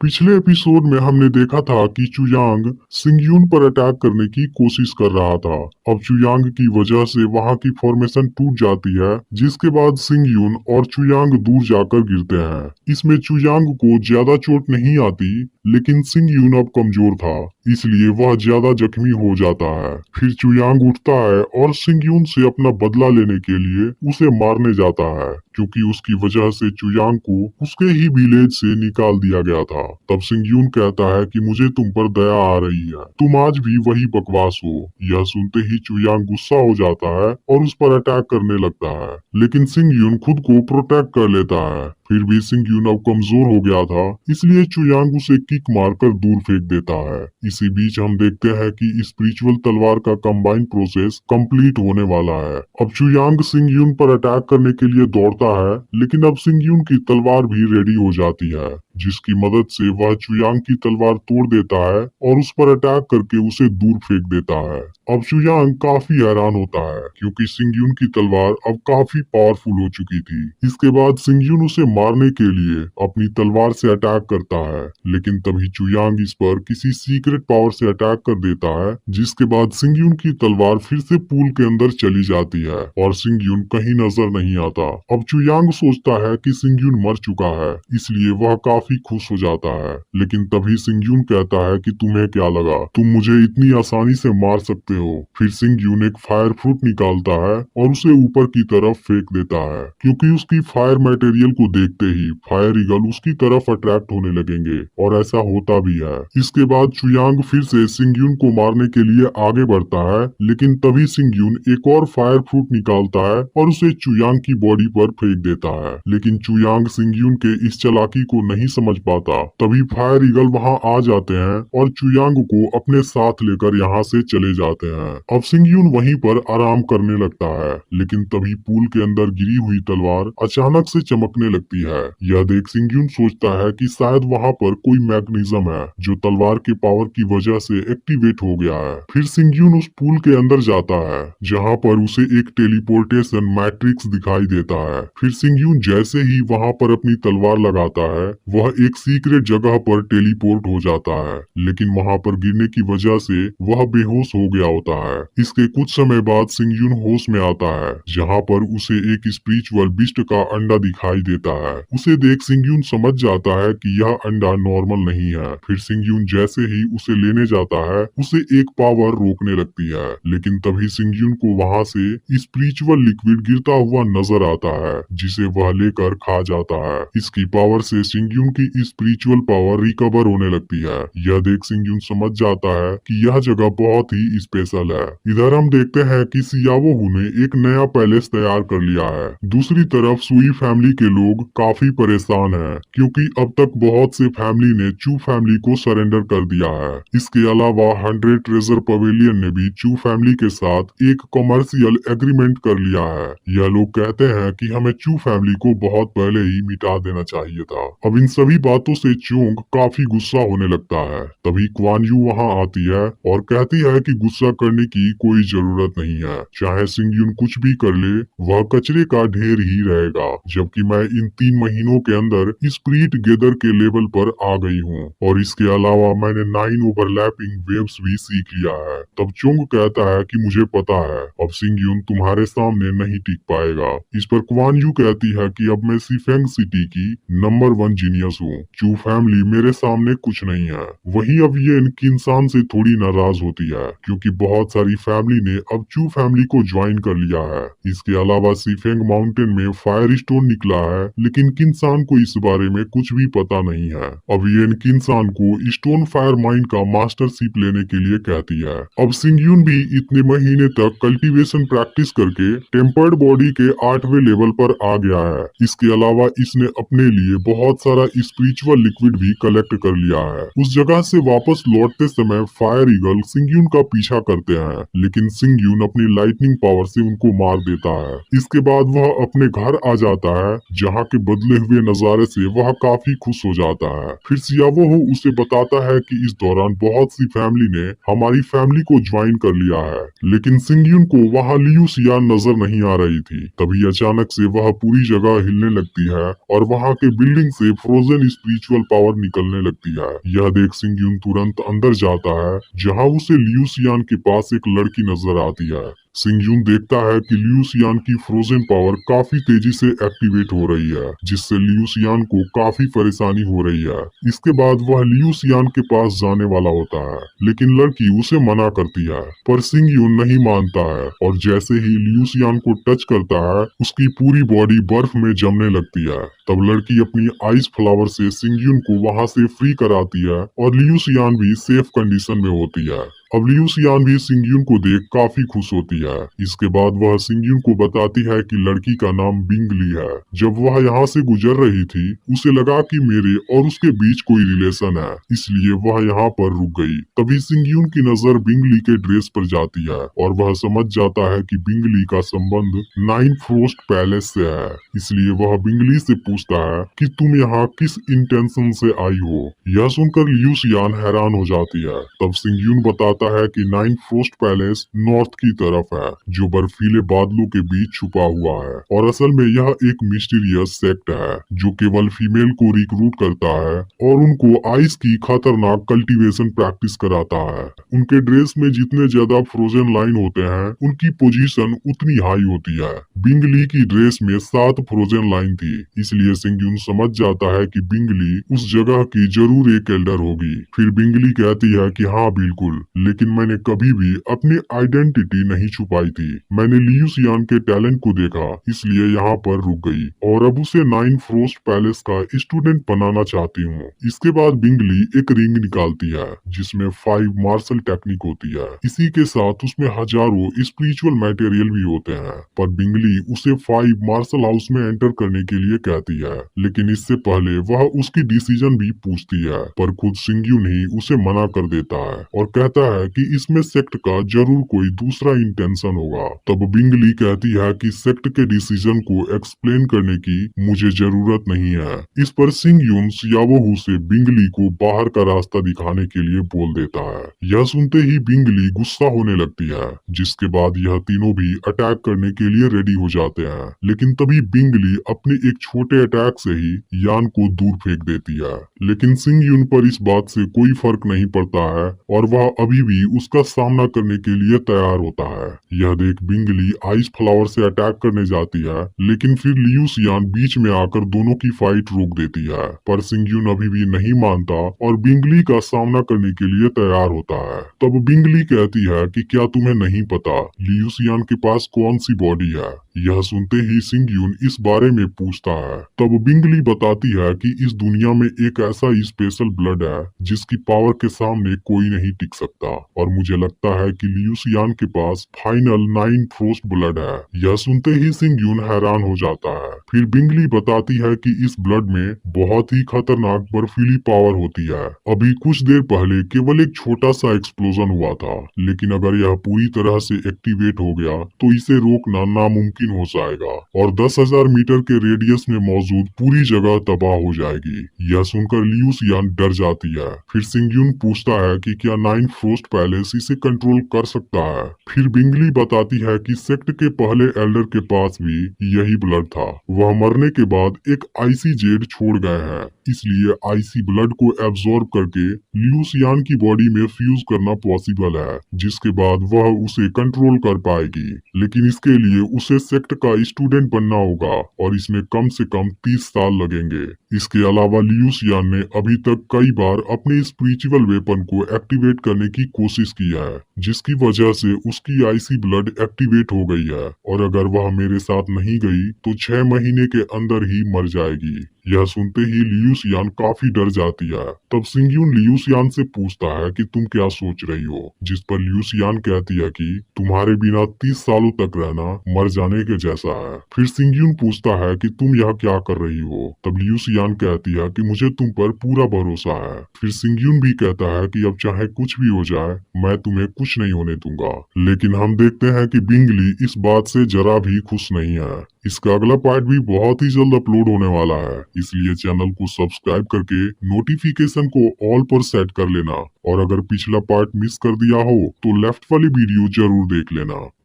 पिछले एपिसोड में हमने देखा था कि चुयांग सिंगयून पर अटैक करने की कोशिश कर रहा था। अब चुयांग की वजह से वहां की फॉर्मेशन टूट जाती है, जिसके बाद सिंगयून और चुयांग दूर जाकर गिरते हैं। इसमें चुयांग को ज्यादा चोट नहीं आती, लेकिन सिंगयून अब कमजोर था, इसलिए वह ज्यादा जख्मी हो जाता है। फिर चुयांग उठता है और सिंगयून से अपना बदला लेने के लिए उसे मारने जाता है, क्योंकि उसकी वजह से चुयांग को उसके ही विलेज से निकाल दिया गया था। तब सिंगयून कहता है कि मुझे तुम पर दया आ रही है, तुम आज भी वही बकवास हो। यह सुनते ही चुयांग गुस्सा हो जाता है और उस पर अटैक करने लगता है, लेकिन सिंगयून खुद को प्रोटेक्ट कर लेता है। फिर भी सिंगयून अब कमजोर हो गया था, इसलिए चुयांग उसे किक मारकर दूर फेंक देता है। इसी बीच हम देखते हैं कि स्पिरिचुअल तलवार का कंबाइन प्रोसेस कंप्लीट होने वाला है। अब चुयांग सिंगयून पर अटैक करने के लिए दौड़ता है, लेकिन अब सिंगयून की तलवार भी रेडी हो जाती है, जिसकी मदद से वह चुयांग की तलवार तोड़ देता है और उस पर अटैक करके उसे दूर फेंक देता है। अब चुयांग काफी हैरान होता है, क्योंकि सिंगयून की तलवार अब काफी पावरफुल हो चुकी थी। इसके बाद सिंगयून उसे मारने के लिए अपनी तलवार से अटैक करता है, लेकिन तभी चुयांग इस पर किसी सीक्रेट पावर से अटैक कर देता है, जिसके बाद सिंगयून की तलवार फिर से पूल के अंदर चली जाती है और सिंगयून कहीं नजर नहीं आता। अब चुयांग सोचता है कि सिंगयून मर चुका है, इसलिए वह काफी खुश हो जाता है। लेकिन तभी सिंगयून कहता है कि तुम्हें क्या लगा, तुम मुझे इतनी आसानी से मार सकते हो। फिर सिंगयून एक फायर फ्रूट निकालता है और उसे ऊपर की तरफ फेंक देता है, क्योंकि उसकी फायर मटेरियल को देखते ही फायर ईगल उसकी तरफ अट्रैक्ट होने लगेंगे, और ऐसा होता भी है। इसके बाद चुयांग फिर से सिंगयून को मारने के लिए आगे बढ़ता है, लेकिन तभी सिंगयून एक और फायर फ्रूट निकालता है और उसे चुयांग की बॉडी पर फेंक देता है। लेकिन चुयांग सिंगयून के इस चालाकी को नहीं समझ पाता। तभी फायर ईगल वहां आ जाते हैं और चुयांग को अपने साथ लेकर यहाँ से चले जाते हैं। अब सिंगयून वहीं पर आराम करने लगता है, लेकिन तभी पूल के अंदर गिरी हुई तलवार अचानक से चमकने लगती है। यह देख सिंगयून सोचता है कि शायद वहाँ पर कोई मैकेनिज्म है जो तलवार के पावर की वजह से एक्टिवेट हो गया है। फिर सिंगयून उस पूल के अंदर जाता है, जहाँ पर उसे एक टेलीपोर्टेशन मैट्रिक्स दिखाई देता है। फिर सिंगयून जैसे ही वहाँ पर अपनी तलवार लगाता है, वह एक सीक्रेट जगह पर टेलीपोर्ट हो जाता है, लेकिन वहाँ पर गिरने की वजह से वह बेहोश हो गया होता है। इसके कुछ समय बाद सिंगयून होश में आता है, जहाँ पर उसे एक स्पिरिचुअल बिस्ट का अंडा दिखाई देता है। उसे देख सिंगयून समझ जाता है कि यह अंडा नॉर्मल नहीं है। फिर सिंगयून जैसे ही उसे लेने जाता है, उसे एक पावर रोकने लगती है, लेकिन तभी सिंगयून को वहाँ से स्पिरिचुअल लिक्विड गिरता हुआ नजर आता है, जिसे वह लेकर खा जाता है। इसकी पावर से सिंगयून की स्पिरिचुअल पावर रिकवर होने लगती है। यह देख सिंगयून समझ जाता है कि यह जगह बहुत ही स्पेशल है। इधर हम देखते हैं कि सियावोहू ने एक नया पैलेस तैयार कर लिया है। दूसरी तरफ सुई फैमिली के लोग काफी परेशान हैं, क्योंकि अब तक बहुत से फैमिली ने चू फैमिली को सरेंडर कर दिया है। इसके अलावा 100 ट्रेजर पवेलियन ने भी चू फैमिली के साथ एक कमर्शियल एग्रीमेंट कर लिया है। यह लोग कहते हैं कि हमें चू फैमिली को बहुत पहले ही मिटा देना चाहिए था। अब इन सभी बातों से चोंग काफी गुस्सा होने लगता है। तभी क्वान यू वहाँ आती है और कहती है कि गुस्सा करने की कोई जरूरत नहीं है, चाहे सिंगयून कुछ भी कर ले, वह कचरे का ढेर ही रहेगा। जबकि मैं इन 3 महीनों के अंदर स्पिरिट गेदर के लेवल पर आ गई हूँ, और इसके अलावा मैंने 9 ओवरलैपिंग वेव्स भी सीख लिया है। तब चोंग कहता है कि मुझे पता है, अब सिंगयून तुम्हारे सामने नहीं टिक पाएगा। इस पर क्वान यू कहती है कि अब मैं सिफेंग सिटी की नंबर 1 जीनियस हूँ, चू फैमिली मेरे सामने कुछ नहीं है। वहीं अब ये किंसान से थोड़ी नाराज होती है, क्योंकि बहुत सारी फैमिली ने अब चू फैमिली को ज्वाइन कर लिया है। इसके अलावा सिफेंग माउंटेन में फायर स्टोन निकला है, लेकिन किंसान को इस बारे में कुछ भी पता नहीं है। अब ये किंसान को स्टोन फायर माइन का मास्टरशिप लेने के लिए कहती है। अब सिंगयून भी इतने महीने तक कल्टीवेशन प्रैक्टिस करके टेम्पर्ड बॉडी के 8वें लेवल पर आ गया है। इसके अलावा इसने अपने लिए बहुत सारा स्पिरिचुअल लिक्विड भी कलेक्ट कर लिया है। उस जगह से वापस लौटते समय फायर ईगल सिंगयून का पीछा करते हैं, लेकिन सिंगयून अपनी लाइटनिंग पावर से उनको मार देता है। इसके बाद वह अपने घर आ जाता है, जहाँ के बदले हुए नजारे से वह काफी खुश हो जाता है। फिर सियावोहू उसे बताता है कि इस दौरान बहुत सी फैमिली ने हमारी फैमिली को ज्वाइन कर लिया है, लेकिन सिंगयून को वहाँ लियू सियान नजर नहीं आ रही थी। तभी अचानक से वह पूरी जगह हिलने लगती है और वहाँ के बिल्डिंग से फ्रोजन फ्रोजन स्पिरिचुअल पावर निकलने लगती है। यह देख सिंगयून तुरंत अंदर जाता है, जहाँ उसे लियू सियान के पास एक लड़की नजर आती है। सिंगयून देखता है कि लियू सियान की फ्रोजन पावर काफी तेजी से एक्टिवेट हो रही है, जिससे लियू सियान को काफी परेशानी हो रही है। इसके बाद वह लियू सियान के पास जाने वाला होता है, लेकिन लड़की उसे मना करती है, पर सिंगयून नहीं मानता है और जैसे ही लियू सियान को टच करता है, उसकी पूरी बॉडी बर्फ में जमने लगती है। तब लड़की अपनी आइस फ्लावर से सिंगयून को वहां से फ्री कराती है और लियू सियान भी सेफ कंडीशन में होती है। अब लियू सियान भी सिंगयून को देख काफी खुश होती है। इसके बाद वह सिंगयून को बताती है कि लड़की का नाम बिंगली है। जब वह यहाँ से गुजर रही थी, उसे लगा कि मेरे और उसके बीच कोई रिलेशन है, इसलिए वह यहाँ पर रुक गई। तभी सिंगयून की नजर बिंगली के ड्रेस पर जाती है और वह समझ जाता है कि बिंगली का संबंध नाइन फ्रोस्ट पैलेस से है। इसलिए वह बिंगली से पूछता है कि तुम यहाँ किस इंटेंशन से आई हो। यह सुनकर लियू सियान हैरान हो जाती है। तब सिंगयून बताता है कि नाइन फ्रोस्ट पैलेस नॉर्थ की तरफ है, जो बर्फीले बादलों के बीच छुपा हुआ है और असल में यह एक मिस्टीरियस सेक्ट है जो केवल फीमेल को रिक्रूट करता है और उनको आइस की खतरनाक कल्टीवेशन प्रैक्टिस कराता है। उनके ड्रेस में जितने ज्यादा फ्रोजन लाइन होते हैं, उनकी पोजीशन उतनी हाई होती है। बिंगली की ड्रेस में 7 फ्रोजन लाइन थी, इसलिए सिंगयून समझ जाता है कि बिंगली उस जगह की जरूर एक एल्डर होगी। फिर बिंगली कहती है कि हाँ बिल्कुल, लेकिन मैंने कभी भी अपनी आइडेंटिटी नहीं छुपाई थी। मैंने लियू सियान के टैलेंट को देखा, इसलिए यहाँ पर रुक गई और अब उसे नाइन फ्रोस्ट पैलेस का स्टूडेंट बनाना चाहती हूँ। इसके बाद बिंगली एक रिंग निकालती है जिसमें 5 मार्शल टेक्निक होती है। इसी के साथ उसमें हजारों स्पिरिचुअल मटेरियल भी होते हैं, पर बिंगली उसे 5 मार्शल हाउस में एंटर करने के लिए कहती है, लेकिन इससे पहले वह उसकी डिसीजन भी पूछती है, पर खुद सिंगयून ही उसे मना कर देता है और कहता है कि इसमें सेक्ट का जरूर कोई दूसरा इंटेंशन होगा। तब बिंगली कहती है कि सेक्ट के डिसीजन को एक्सप्लेन करने की मुझे जरूरत नहीं है। इस पर सिंगयून सियावोहू से बिंगली को बाहर का रास्ता दिखाने के लिए बोल देता है। यह सुनते ही बिंगली गुस्सा होने लगती है, जिसके बाद यह तीनों भी अटैक करने के लिए रेडी हो जाते हैं। लेकिन तभी बिंगली अपने एक छोटे अटैक से ही यान को दूर फेंक देती है, लेकिन सिंगयून पर इस बात से कोई फर्क नहीं पड़ता है और वह अभी भी उसका सामना करने के लिए तैयार होता है। यह देख बिंगली आइस फ्लावर से अटैक करने जाती है, लेकिन फिर लियू सियान बीच में आकर दोनों की फाइट रोक देती है, पर सिंगयून अभी भी नहीं मानता और बिंगली का सामना करने के लिए तैयार होता है। तब बिंगली कहती है कि क्या तुम्हें नहीं पता लियू सियान के पास कौन सी बॉडी है। यह सुनते ही सिंगयून इस बारे में पूछता है। तब बिंगली बताती है कि इस दुनिया में एक ऐसा स्पेशल ब्लड है जिसकी पावर के सामने कोई नहीं टिक सकता और मुझे लगता है कि लियू सियान के पास फाइनल 9 फ्रोस्ट ब्लड है। यह सुनते ही सिंगयून हैरान हो जाता है। फिर बिंगली बताती है कि इस ब्लड में बहुत ही खतरनाक बर्फीली पावर होती है। अभी कुछ देर पहले केवल एक छोटा सा एक्सप्लोजन हुआ था, लेकिन अगर यह पूरी तरह से एक्टिवेट हो गया तो इसे रोकना नामुमकिन हो जाएगा और 10,000 मीटर के रेडियस में मौजूद पूरी जगह तबाह हो जाएगी। यह सुनकर लियू सियान डर जाती है। फिर सिंगयून पूछता है कि क्या नाइन फ्रोस्ट पैलेस इसे कंट्रोल कर सकता है। फिर बिंगली बताती है कि सेक्ट के पहले एल्डर के पास भी यही ब्लड था। वह मरने के बाद एक आईसी जेड छोड़ गए हैं, इसलिए आईसी ब्लड को एब्जॉर्ब करके लियू सियान की बॉडी में फ्यूज करना पॉसिबल है, जिसके बाद वह उसे कंट्रोल कर पाएगी। लेकिन इसके लिए उसे सेक्ट का स्टूडेंट बनना होगा और इसमें कम से कम 30 साल लगेंगे। इसके अलावा लियू सियान ने अभी तक कई बार अपने स्पिरिचुअल वेपन को एक्टिवेट करने की कोशिश की है, जिसकी वजह से उसकी आईसी ब्लड एक्टिवेट हो गई है और अगर वह मेरे साथ नहीं गई तो 6 महीने के अंदर ही मर जाएगी। यह सुनते ही लियू सियान काफी डर जाती है। तब सिंगयून लियू सियान से पूछता है कि तुम क्या सोच रही हो, जिस पर लियू सियान कहती है कि तुम्हारे बिना 30 सालों तक रहना मर जाने के जैसा है। फिर सिंगयून पूछता है कि तुम यह क्या कर रही हो। तब लियू सियान कहती है कि मुझे तुम पर पूरा भरोसा है। फिर सिंगयून भी कहता है कि अब चाहे कुछ भी हो जाए मैं तुम्हें कुछ नहीं होने दूंगा। लेकिन हम देखते हैं कि बिंगली इस बात से जरा भी खुश नहीं है। इसका अगला पार्ट भी बहुत ही जल्द अपलोड होने वाला है, इसलिए चैनल को सब्सक्राइब करके नोटिफिकेशन को ऑल पर सेट कर लेना और अगर पिछला पार्ट मिस कर दिया हो तो लेफ्ट वाली वीडियो जरूर देख लेना।